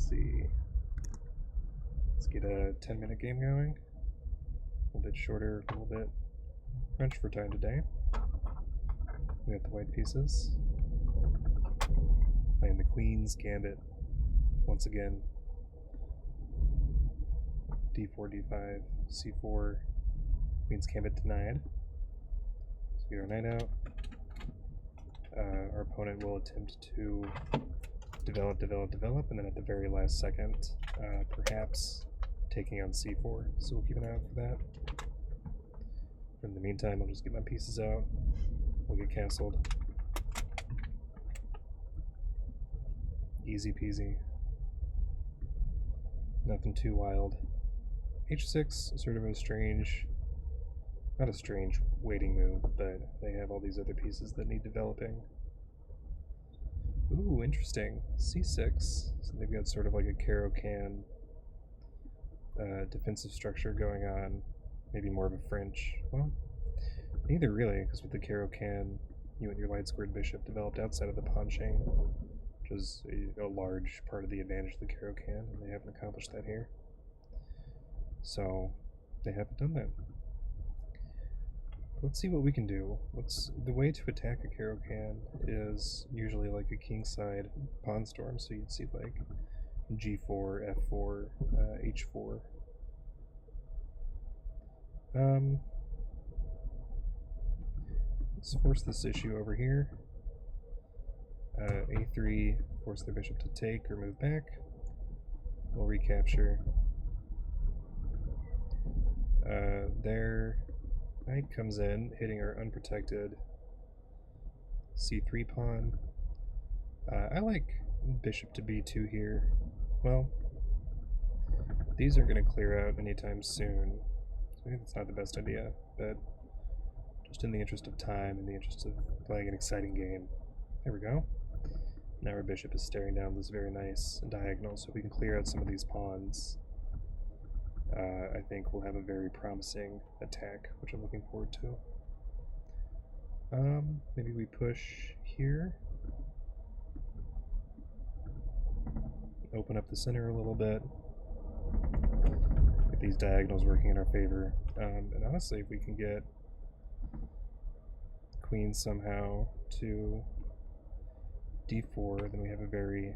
see. Let's get a 10-minute game going. A little bit shorter, a little bit crunch for time today. We got the white pieces. Playing the queen's gambit once again. d4, d5, c4, queen's gambit denied. So we get our knight out. Our opponent will attempt to develop, and then at the very last second, perhaps taking on c4. So we'll keep an eye out for that. In the meantime, I'll just get my pieces out. We'll get castled. Easy peasy. Nothing too wild. h6, sort of a strange, not a strange waiting move, but they have all these other pieces that need developing. Ooh, interesting. c6. So they've got sort of like a Caro-Kann defensive structure going on. Maybe more of a French. Well, neither really, because with the Caro-Kann, you and your light squared bishop developed outside of the pawn chain, which is a large part of the advantage of the Caro-Kann, and they haven't accomplished that here. So they haven't done that. Let's see what we can do. The way to attack a Caro-Kann is usually like a kingside pawn storm, so you'd see like g4, f4, h4. Let's force this issue over here. a3, force their bishop to take or move back. We'll recapture. Their knight comes in, hitting our unprotected c3 pawn. I like bishop to b2 here. Well, these aren't going to clear out anytime soon, so maybe that's not the best idea, but just in the interest of time, in the interest of playing an exciting game. There we go. Now our bishop is staring down this very nice diagonal, so if we can clear out some of these pawns, I think we'll have a very promising attack, which I'm looking forward to. Maybe we push here. Open up the center a little bit. Get these diagonals working in our favor. And honestly, if we can get queen somehow to d4, then we have a very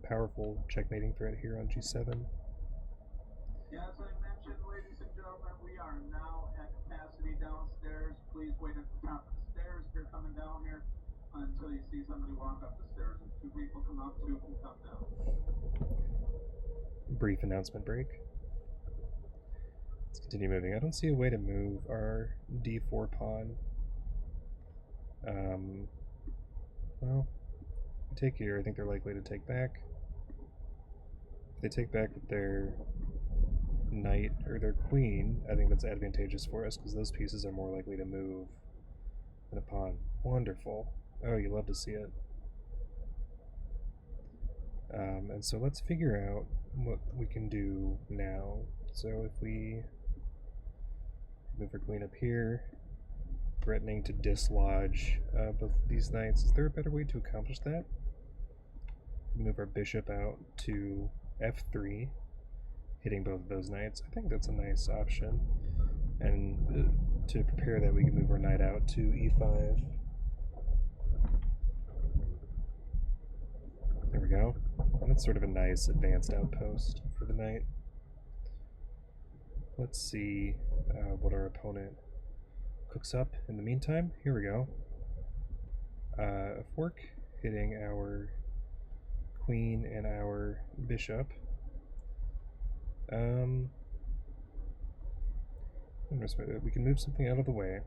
powerful checkmating threat here on g7. Yeah, as I mentioned, ladies and gentlemen, we are now at capacity downstairs. Please wait at the top of the stairs if you're coming down here until you see somebody walk up the stairs. If two people come up, two can come down. Brief announcement break. Let's continue moving. I don't see a way to move our d4 pawn. Well, if we take here, I think they're likely to take back. If they take back with their knight or their queen, I think that's advantageous for us because those pieces are more likely to move than a pawn. Wonderful. Oh, you love to see it. And so let's figure out what we can do now. So if we move our queen up here, threatening to dislodge both these knights, is there a better way to accomplish that? Move our bishop out to f3, hitting both of those knights. I think that's a nice option. And to prepare that, we can move our knight out to e5. There we go. And that's sort of a nice advanced outpost for the knight. Let's see what our opponent cooks up in the meantime. Here we go. A fork hitting our queen and our bishop. We can move something out of the way.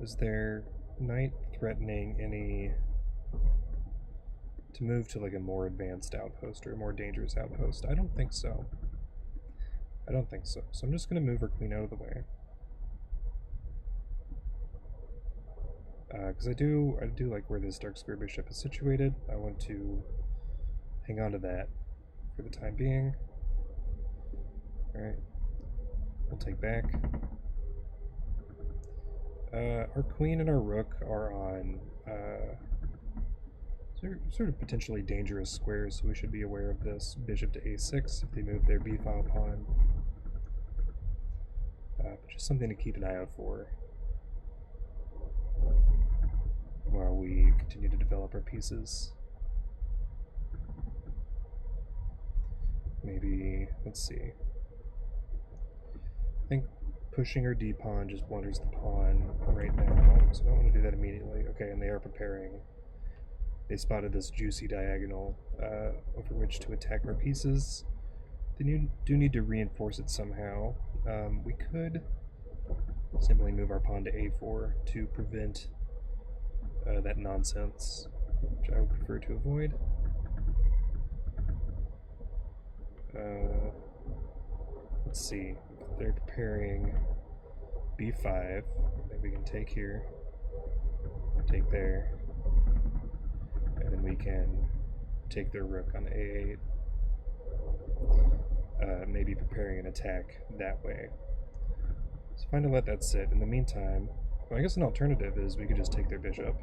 Is their knight threatening any to move to like a more advanced outpost or a more dangerous outpost? I don't think so. I don't think so. So I'm just going to move our queen out of the way. Because I do like where this dark square bishop is situated. I want to hang on to that for the time being. Alright, we'll take back. Our queen and our rook are on So they're sort of potentially dangerous squares, so we should be aware of this. Bishop to a6 if they move their b-file pawn. But just something to keep an eye out for while we continue to develop our pieces. Maybe, let's see. I think pushing our d-pawn just blunders the pawn right now, so I don't want to do that immediately. Okay, and they are preparing. They spotted this juicy diagonal over which to attack our pieces. They do need to reinforce it somehow. We could simply move our pawn to a4 to prevent that nonsense, which I would prefer to avoid. Let's see. They're preparing b5 that we can take here, take there, and then we can take their rook on a8. Maybe preparing an attack that way. So fine to let that sit. In the meantime, well, I guess an alternative is we could just take their bishop.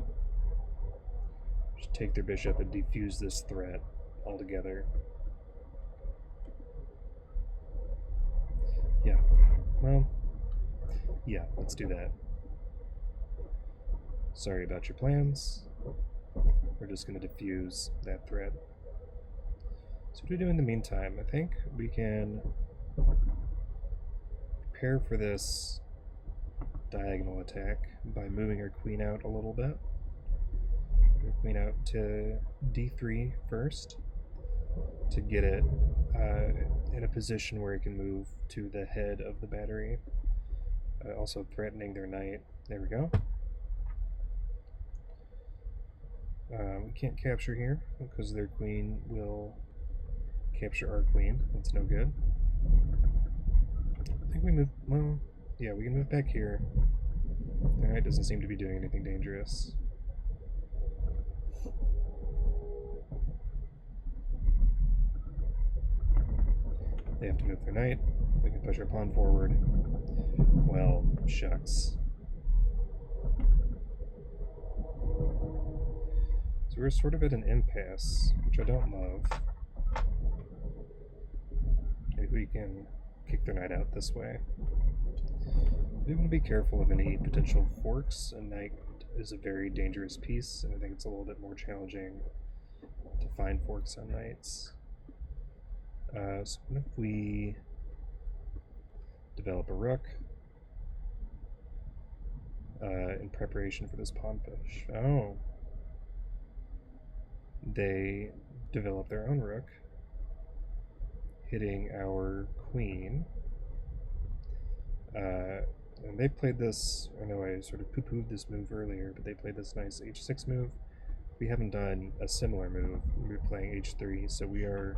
Just take their bishop and defuse this threat altogether. Yeah, well, yeah, let's do that. Sorry about your plans. We're just going to defuse that threat. So what do we do in the meantime? I think we can prepare for this diagonal attack by moving our queen out a little bit. Move our queen out to d3 first to get it in a position where it can move to the head of the battery, also threatening their knight. There we go. We can't capture here because their queen will capture our queen. That's no good. I think we move, well, yeah, we can move back here. Their knight doesn't seem to be doing anything dangerous. They have to move their knight. We can push our pawn forward. Well, shucks. So we're sort of at an impasse, which I don't love. Maybe we can kick their knight out this way. We want to be careful of any potential forks. A knight is a very dangerous piece, and I think it's a little bit more challenging to find forks on knights. So what if we develop a rook in preparation for this pawn push? Oh. They develop their own rook, hitting our queen. And they played this, I know I sort of poo-pooed this move earlier, but they played this nice h6 move. We haven't done a similar move. We're playing h3, so we are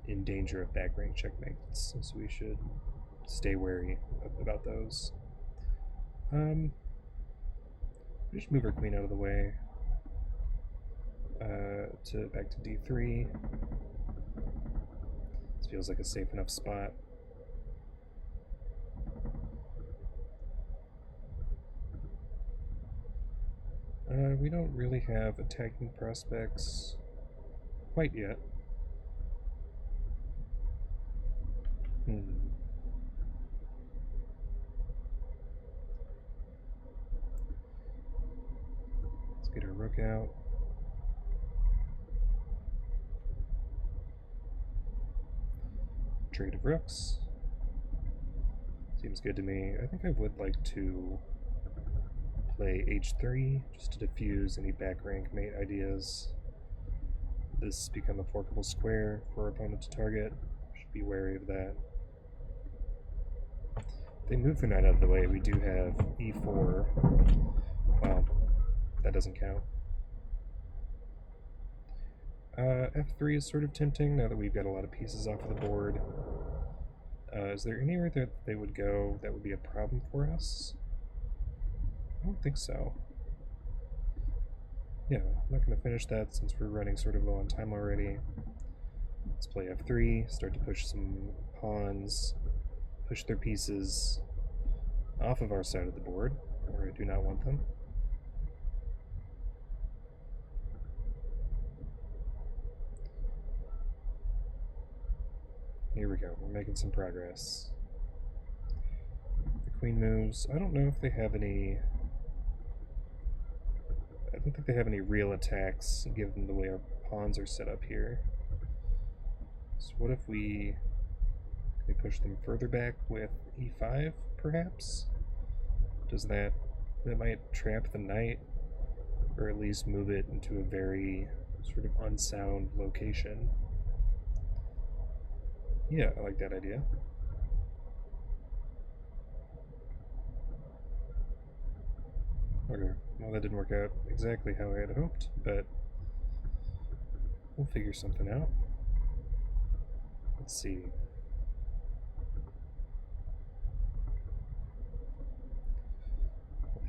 in danger of back rank checkmates, so we should stay wary about those. We just move our queen out of the way to back to d3. This feels like a safe enough spot. We don't really have attacking prospects quite yet. Let's get our rook out. Trade of rooks. Seems good to me. I think I would like to play h3 just to diffuse any back rank mate ideas. This become a forkable square for our opponent to target. Should be wary of that. If they move their knight out of the way, we do have e4. Well, that doesn't count. F3 is sort of tempting now that we've got a lot of pieces off of the board. Is there anywhere that they would go that would be a problem for us? I don't think so. Yeah, I'm not going to finish that since we're running sort of low on time already. Let's play f3, start to push some pawns, push their pieces off of our side of the board, where I do not want them. we go. We're making some progress. The queen moves. I don't know if they have any... I don't think they have any real attacks, given the way our pawns are set up here. So what if we push them further back with e5, perhaps? Does that might trap the knight, or at least move it into a very sort of unsound location. Yeah, I like that idea. Okay, well that didn't work out exactly how I had hoped, but we'll figure something out. Let's see.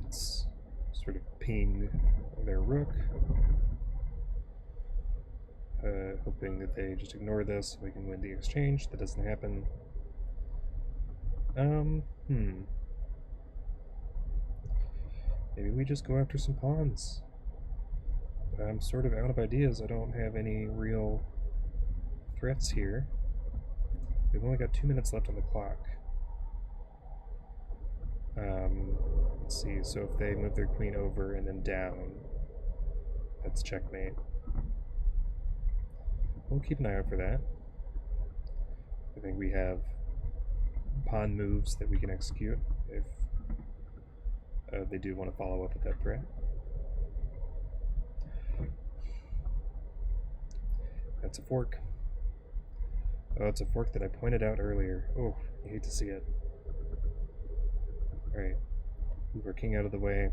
Let's sort of ping their rook, hoping that they just ignore this so we can win the exchange. That doesn't happen. Maybe we just go after some pawns. I'm sort of out of ideas. I don't have any real threats here. We've only got 2 minutes left on the clock. Let's see, so if they move their queen over and then down, that's checkmate. We'll keep an eye out for that. I think we have pawn moves that we can execute if they do want to follow up with that threat. That's a fork. Oh, it's a fork that I pointed out earlier. Oh, you hate to see it. Alright. Move our king out of the way.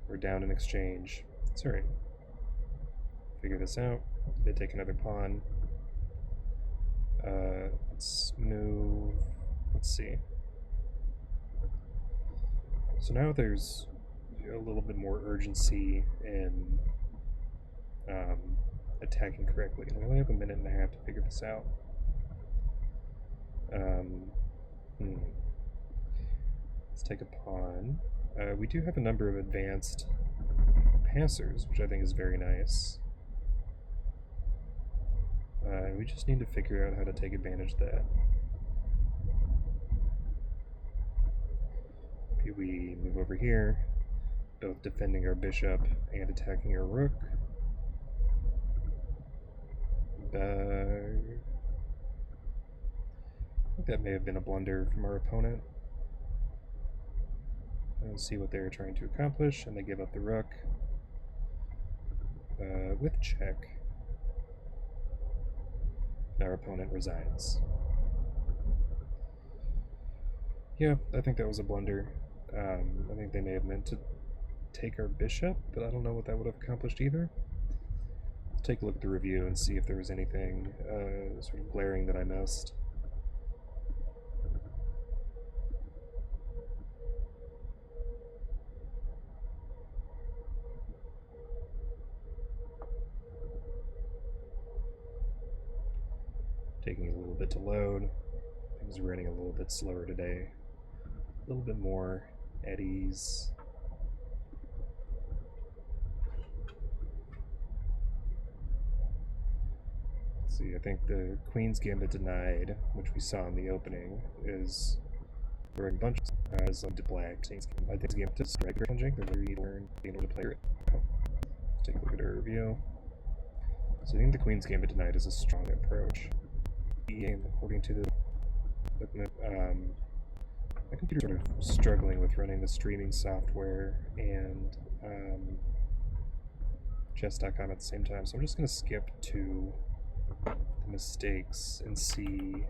We're down in exchange. It's alright. Figure this out. They take another pawn. Let's move... Let's see. So now there's a little bit more urgency in attacking correctly. And we only have a minute and a half to figure this out. Let's take a pawn. We do have a number of advanced passers, which I think is very nice. We just need to figure out how to take advantage of that. Maybe we move over here, both defending our bishop and attacking our rook. I think that may have been a blunder from our opponent. Let's see what they're trying to accomplish, and they give up the rook with check. Our opponent resigns. Yeah, I think that was a blunder. I think they may have meant to take our bishop, but I don't know what that would have accomplished either. Let's take a look at the review and see if there was anything sort of glaring that I missed. Taking a little bit to load. Things are running a little bit slower today. A little bit more at ease. Let's see, I think the queens-gambit denied, which we saw in the opening, is wearing a bunch of as to black. I think gambit is very challenging. They're very learned being able to play it. Let's take a look at our review. So I think the queens-gambit denied is a strong approach. Game, according to the document, my computer's sort of struggling with running the streaming software and chess.com at the same time, so I'm just going to skip to the mistakes and see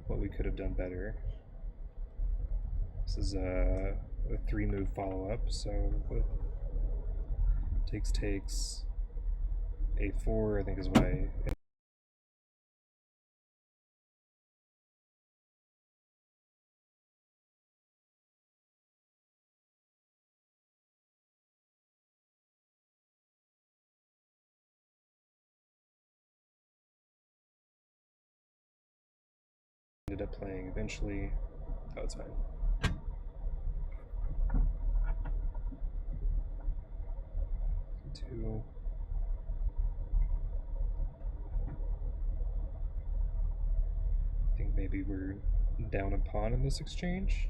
what we could have done better. This is a 3-move follow-up, so takes, a4 I think is why ended up playing eventually. Oh, it's fine. Two. maybe we're down a pawn in this exchange.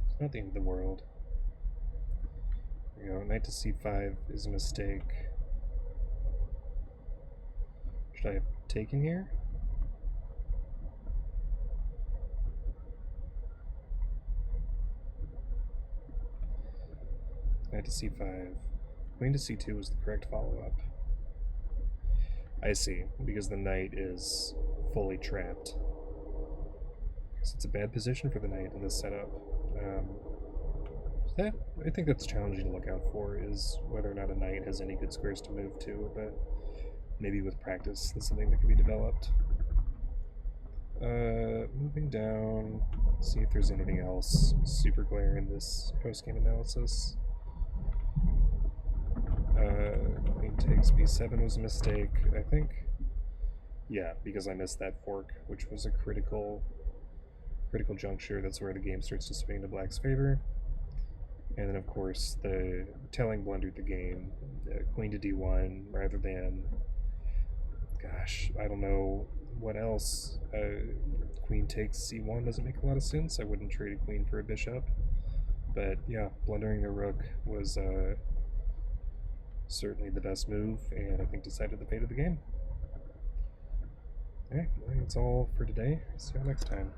It's not the end of the world. There we go. Knight to c5 is a mistake. Should I have taken here? Knight to c5. Queen to c2 was the correct follow-up. I see, because the knight is fully trapped. So it's a bad position for the knight in this setup. I think that's challenging to look out for, is whether or not a knight has any good squares to move to, but maybe with practice that's something that can be developed. Moving down, see if there's anything else super clear in this post-game analysis. Queen takes b7 was a mistake, I think. Yeah, because I missed that fork, which was a critical juncture. That's where the game starts to swing to black's favor. And then, of course, the telling blunder the game, queen to d1 rather than, gosh, I don't know what else. Queen takes c1 doesn't make a lot of sense. I wouldn't trade a queen for a bishop. But yeah, blundering the rook was certainly the best move, and I think decided the fate of the game. Okay, I think that's all for today. See you next time.